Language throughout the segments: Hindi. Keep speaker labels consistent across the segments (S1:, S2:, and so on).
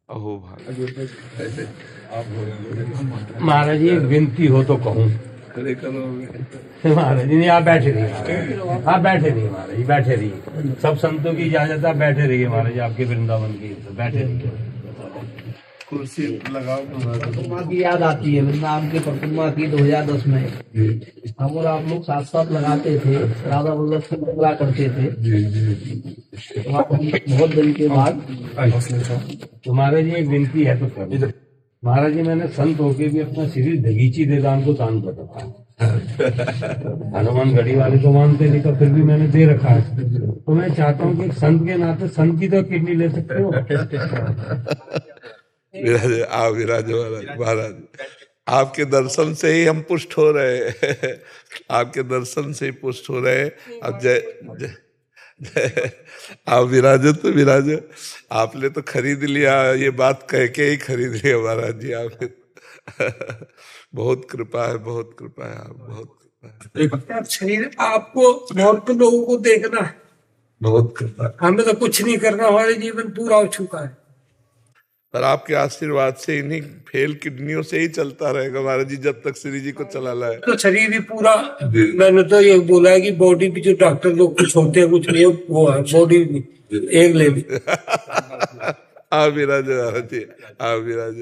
S1: अहो भाई,
S2: महाराज जी एक विनती हो तो कहूँ। महाराज जी आप बैठे रहिए, आप बैठे रहिए महाराज जी, बैठे रहिए। सब संतों की इजाजत, आप बैठे रहिए महाराज जी, आपके वृंदावन की बैठे रहिए।
S1: कुर्सी लगाओ।
S3: प्रतिमा की याद आती है, वृंदावन की प्रतिमा की 2010 में हम और आप लोग साथ साथ लगाते थे, राधा वल्लभ से मंगला करते थे। बहुत दिन के बाद
S2: तो महाराज जी एक विनती है तो कर। महाराज जी मैंने संत होके भी अपना शरीर दगीची दे दान को दान कर रखा है। हनुमान गढ़ी वाले तो मानते नहीं, तो फिर भी मैंने दे रखा है। तो मैं चाहता हूँ कि संत के नाते संत की तो किडनी ले सकते हो।
S1: विराज, आप विराज महाराज, आपके दर्शन से ही हम पुष्ट हो रहे हैं। आपके दर्शन से ही पुष्ट हो रहे हैं। अब जय आप विराज तो विराज, आपने तो खरीद लिया, ये बात कह के ही खरीद लिया महाराज जी आपने। बहुत कृपा है, बहुत कृपा है, आप बहुत कृपा है।
S4: शरीर आपको बहुत लोगों को देखना है,
S1: बहुत कृपा।
S4: हमें तो कुछ नहीं करना, हमारे जीवन पूरा हो चुका है।
S1: पर आपके आशीर्वाद से इन्हीं फेल किडनियों से ही चलता रहेगा महाराज जी, जब तक श्री जी को चलाना है।
S4: तो शरीर ही पूरा, मैंने तो ये बोला है कि बॉडी भी, जो डॉक्टर लोग कुछ होते हैं कुछ नहीं, वो है बॉडी एक ले ली।
S1: आप विराज महाराज जी, आप विराज,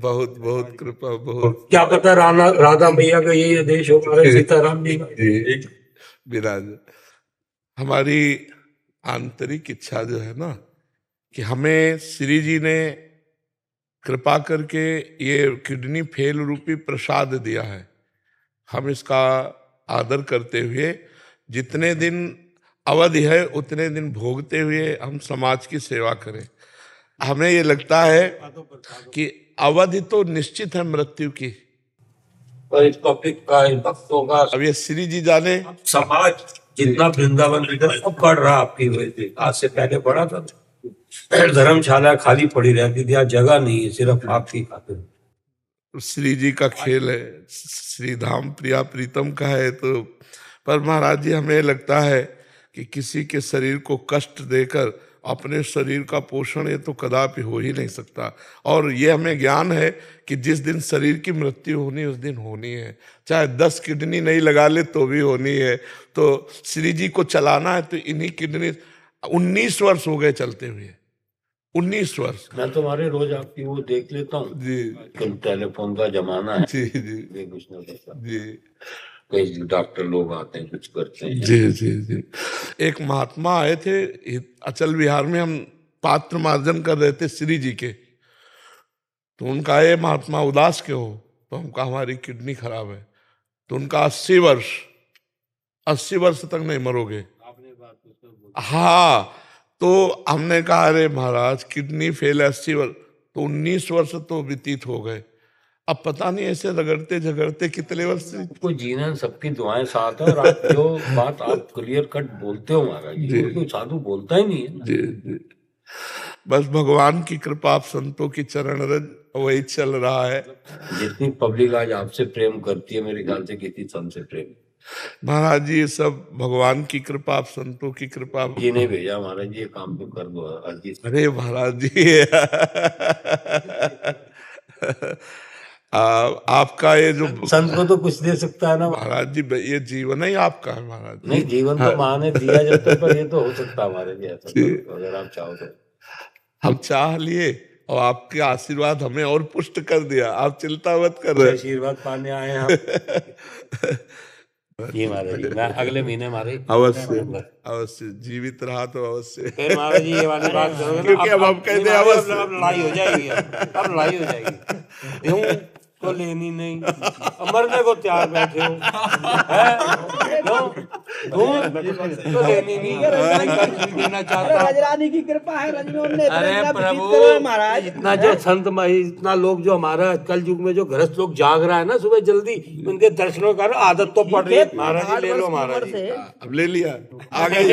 S1: बहुत बहुत कृपा, बहुत।
S4: क्या पता राधा मैया का यही आदेश हो, हमारे सीताराम जी का।
S1: विराज, हमारी आंतरिक इच्छा जो है ना, कि हमें श्री जी ने कृपा करके ये किडनी फेल रूपी प्रसाद दिया है, हम इसका आदर करते हुए जितने दिन अवधि है उतने दिन भोगते हुए हम समाज की सेवा करें। हमें ये लगता है कि अवधि तो निश्चित है मृत्यु की,
S2: पर इस टॉपिक का, इन भक्तों का,
S1: अब ये श्री जी जाने।
S2: समाज जितना वृंदावन बढ़ रहा आपकी वजह से, आज से पहले बढ़ा था। धर्मशाला खाली पड़ी रहती थी, आज जगह नहीं है, सिर्फ आपकी खातिर।
S1: श्री जी का खेल है, श्री धाम प्रिया प्रीतम का है। तो पर महाराज जी हमें लगता है कि किसी के शरीर को कष्ट देकर अपने शरीर का पोषण ये तो कदापि हो ही नहीं सकता। और ये हमें ज्ञान है कि जिस दिन शरीर की मृत्यु होनी उस दिन होनी है, चाहे 10 किडनी नहीं लगा ले तो भी होनी है। तो श्री जी को चलाना है तो इन्हीं किडनी, 19 वर्ष हो गए चलते हुए, 19 वर्ष।
S2: मैं तुम्हारे रोज आपकी वो देख लेता हूँ
S1: जी,
S2: टेलीफोन का जमाना है।
S1: जी जी
S2: कुछ ना कुछ
S1: जी,
S2: कई डॉक्टर लोग आते हैं, कुछ करते हैं।
S1: जी जी जी। एक महात्मा आए थे अचल विहार में, हम पात्र मार्जन कर रहे थे श्री जी के, तो उनका ये महात्मा उदास क्यों हो, तो हमका हमारी किडनी खराब है। तो उनका 80 वर्ष तक नहीं मरोगे। हाँ, तो हमने कहा अरे महाराज किडनी फेल है 80 वर्ष, तो 19 वर्ष तो व्यतीत हो गए, अब पता नहीं ऐसे रगड़ते झगड़ते कितने वर्ष।
S2: कोई जीना, सबकी दुआएं साथ है। और आप जो बात आप क्लियर कट बोलते हो महाराज जी, कोई साधु बोलता ही नहीं है।
S1: जी जी, बस भगवान की कृपा, आप संतों की चरण रज वही चल रहा है।
S2: जितनी पब्लिक आज आपसे प्रेम करती है, मेरे ख्याल से किसी संत से प्रेम।
S1: महाराज जी ये सब भगवान की कृपा, आप संतों की कृपा।
S2: जी ने भेजा महाराज जी, ये काम तो कर दो।
S1: अरे महाराज जी आपका ये जो
S2: संत को तो कुछ दे सकता है ना
S1: महाराज जी, ये जीवन ही आपका है महाराज जी।
S2: नहीं, जीवन तो माँ ने दिया जब तक, पर ये तो हो सकता है हमारे लिए ऐसा, अगर आप चाहो तो। हम
S1: चाह लिए और आपके आशीर्वाद हमें और पुष्ट कर दिया, आप चिंता मत कर रहे।
S2: आशीर्वाद पाने आए हम। ये महाराज जी, मैं अगले महीने मारे
S1: अवश्य जीवित रहा तो अवश्य।
S2: फिर महाराज जी ये वाली बात करोगे,
S1: क्योंकि अब हम कहते हैं अवश्य,
S2: अब लड़ाई हो जाएगी, अब लड़ाई हो जाएगी। यूं तो लेनी नहीं, मरने को तैयार बैठे हो, तो लेनी नहीं, देना चाहता।
S3: राजरानी की कृपा है,
S2: अरे प्रभु महाराज, इतना जो संत, इतना लोग जो हमारा कल युग में जो गृहस्थ लोग जाग रहा है ना सुबह जल्दी, उनके दर्शनों का आदत तो पड़ रही है। महाराज जी ले लो, महाराज जी
S1: अब ले लिया, आ गए।